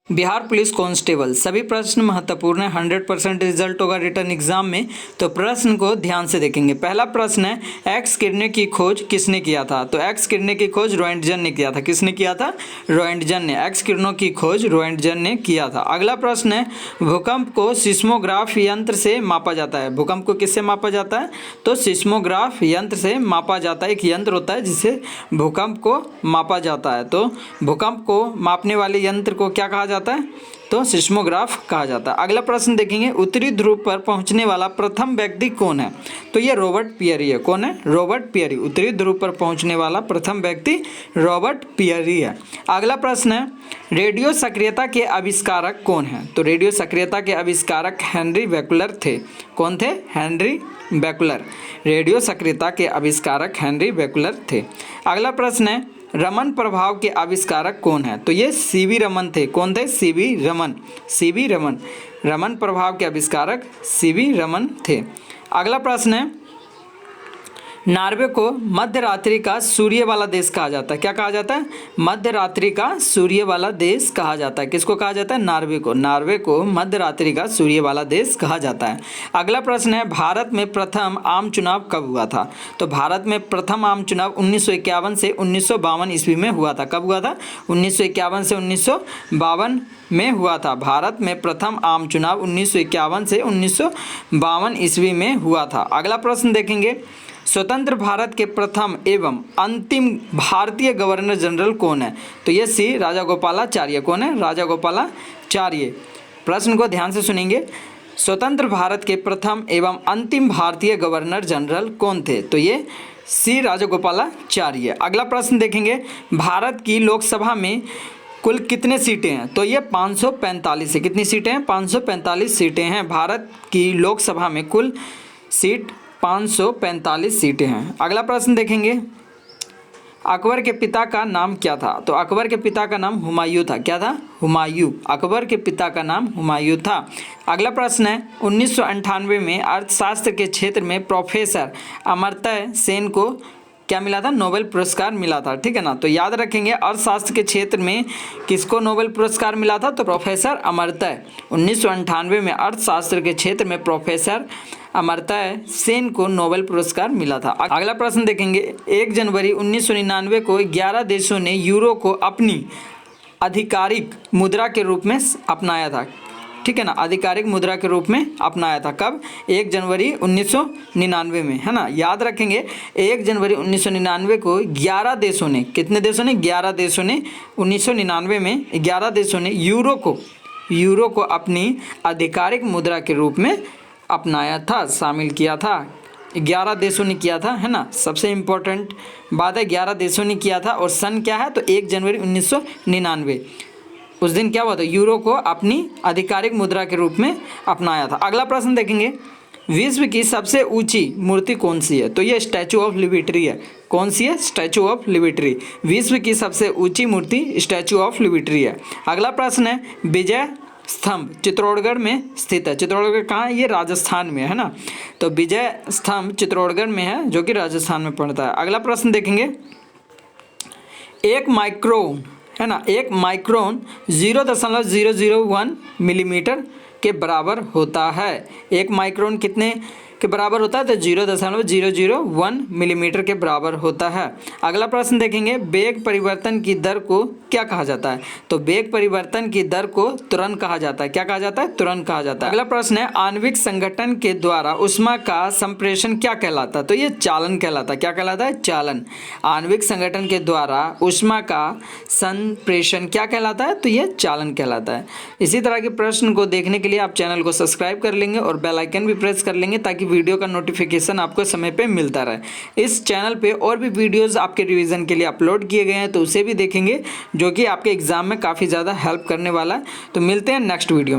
Bihar police constable सभी प्रश्न महत्वपूर्ण है। 100% रिजल्ट होगा रिटर्न एग्जाम में। तो प्रश्न को ध्यान से देखेंगे। पहला प्रश्न है एक्स किरणें की खोज किसने किया था। तो एक्स किरणें की खोज रोएंटजन ने किया था। किसने किया था? रोएंटजन ने। एक्स किरणों की खोज रोएंटजन ने किया था। अगला प्रश्न है भूकंप को सिस्मोग्राफ यंत्र से मापा जाता है। भूकंप को किससे मापा जाता है? तो सिस्मोग्राफ यंत्र से मापा जाता है। एक यंत्र होता है जिससे भूकंप को मापा जाता है। तो भूकंप को मापने वाले यंत्र को क्या कहा जाता है? तो सिस्मोग्राफ कहा जाता है। अगला प्रश्न देखेंगे उत्तरी ध्रुव पर पहुंचने वाला प्रथम व्यक्ति कौन है। तो ये रॉबर्ट पियरी है। कौन है? Robert Peary. उत्तरी ध्रुव पर पहुंचने वाला प्रथम व्यक्ति रॉबर्ट पियरी है। अगला प्रश्न है रेडियो सक्रियता के आविष्कारक कौन है। तो रेडियो सक्रियता के आविष्कारक हेनरी बेकुलर थे। कौन थे? हेनरी बेकुलर। रेडियो सक्रियता के आविष्कारक हेनरी बेकुलर थे। अगला प्रश्न है रमन प्रभाव के आविष्कारक कौन है। तो ये सीवी रमन थे। कौन थे? सीवी रमन। सीवी रमन। रमन प्रभाव के आविष्कारक सीवी रमन थे। अगला प्रश्न है नॉर्वे को मध्य रात्रि का सूर्य वाला देश कहा जाता है। क्या कहा जाता है? मध्य रात्रि का सूर्य वाला देश कहा जाता है। किसको कहा जाता है? नॉर्वे को। नॉर्वे को मध्य रात्रि का सूर्य वाला देश कहा जाता है। अगला प्रश्न है भारत में प्रथम आम चुनाव कब हुआ था। तो भारत में प्रथम आम चुनाव 1951 से 1952 ईस्वी में हुआ था। कब हुआ था? 1951 से 1952 में हुआ था। भारत में प्रथम आम चुनाव 1951 से 1952 ईस्वी में हुआ था। अगला प्रश्न देखेंगे स्वतंत्र भारत के प्रथम एवं अंतिम भारतीय गवर्नर जनरल कौन है। तो ये सी राजागोपालाचार्य। कौन है? राजागोपालाचार्य। प्रश्न को ध्यान से सुनेंगे। स्वतंत्र भारत के प्रथम एवं अंतिम भारतीय गवर्नर जनरल कौन थे। तो ये सी राजागोपालाचार्य। अगला प्रश्न देखेंगे भारत की लोकसभा में कुल कितने सीटें हैं। तो ये 545 है। कितनी सीटें हैं? 545 सीटें हैं। भारत की लोकसभा में कुल सीट 545 सीटें हैं। अगला प्रश्न देखेंगे अकबर के पिता का नाम क्या था। तो अकबर के पिता का नाम हुमायूं था। क्या था? हुमायूं। अकबर के पिता का नाम हुमायूं था। अगला प्रश्न है 1998 में अर्थशास्त्र के क्षेत्र में प्रोफेसर अमर्त्य सेन को क्या मिला था? नोबेल पुरस्कार मिला था। ठीक है ना। तो याद रखेंगे अर्थशास्त्र के क्षेत्र में किसको नोबेल पुरस्कार मिला था? तो प्रोफेसर अमर्त्य। 1998 में अर्थशास्त्र के क्षेत्र में प्रोफेसर अमर्त्य सेन को नोबेल पुरस्कार मिला था। अगला प्रश्न देखेंगे 1 जनवरी 1999 को 11 देशों ने यूरो को अपनी आधिकारिक मुद्रा के रूप में अपनाया था। ठीक है ना। आधिकारिक मुद्रा के रूप में अपनाया था। कब? 1 जनवरी 1999 में, है ना। याद रखेंगे 1 जनवरी 1999 को 11 देशों ने, कितने देशों ने? 11 देशों ने 1999 में 11 देशों ने यूरो को अपनी आधिकारिक मुद्रा के रूप में अपनाया था, शामिल किया था। 11 देशों ने किया था, है ना। सबसे इम्पोर्टेंट बात है 11 देशों ने किया था। और सन क्या है? तो 1 जनवरी 1999। उस दिन क्या हुआ था? यूरो को अपनी आधिकारिक मुद्रा के रूप में अपनाया था। अगला प्रश्न देखेंगे विश्व की सबसे ऊंची मूर्ति कौन सी है। तो ये स्टैचू ऑफ लिबर्टी है। कौन सी है? Statue of liberty. विश्व की सबसे ऊंची मूर्ति स्टैचू ऑफ लिबर्टी है। अगला प्रश्न है विजय स्तंभ चित्तौड़गढ़ में स्थित है। चित्तौड़गढ़ कहाँ है? ये राजस्थान में, है ना। तो विजय स्तंभ चित्तौड़गढ़ में है, जो कि राजस्थान में पड़ता है। अगला प्रश्न देखेंगे 1 माइक्रोन, है ना, 1 माइक्रोन 0.001 मिलीमीटर के बराबर होता है। 1 माइक्रोन कितने के बराबर होता है? तो 0.001 मिलीमीटर के बराबर होता है। अगला प्रश्न देखेंगे वेग परिवर्तन की दर को क्या कहा जाता है। तो वेग परिवर्तन की दर को त्वरण कहा जाता है। क्या कहा जाता है? त्वरण कहा जाता है। अगला प्रश्न है आणविक संगठन के द्वारा ऊष्मा का संप्रेषण क्या कहलाता है। तो ये चालन कहलाता है। क्या कहलाता है? चालन। आणविक संगठन के द्वारा ऊष्मा का संप्रेषण क्या कहलाता है? तो ये चालन कहलाता है। इसी तरह के प्रश्न को देखने के लिए आप चैनल को सब्सक्राइब कर लेंगे और बेल आइकन भी प्रेस कर लेंगे ताकि वीडियो का नोटिफिकेशन आपको समय पे मिलता रहे। इस चैनल पे और भी वीडियोस आपके रिवीजन के लिए अपलोड किए गए हैं, तो उसे भी देखेंगे, जो कि आपके एग्जाम में काफ़ी ज़्यादा हेल्प करने वाला है। तो मिलते हैं नेक्स्ट वीडियो में।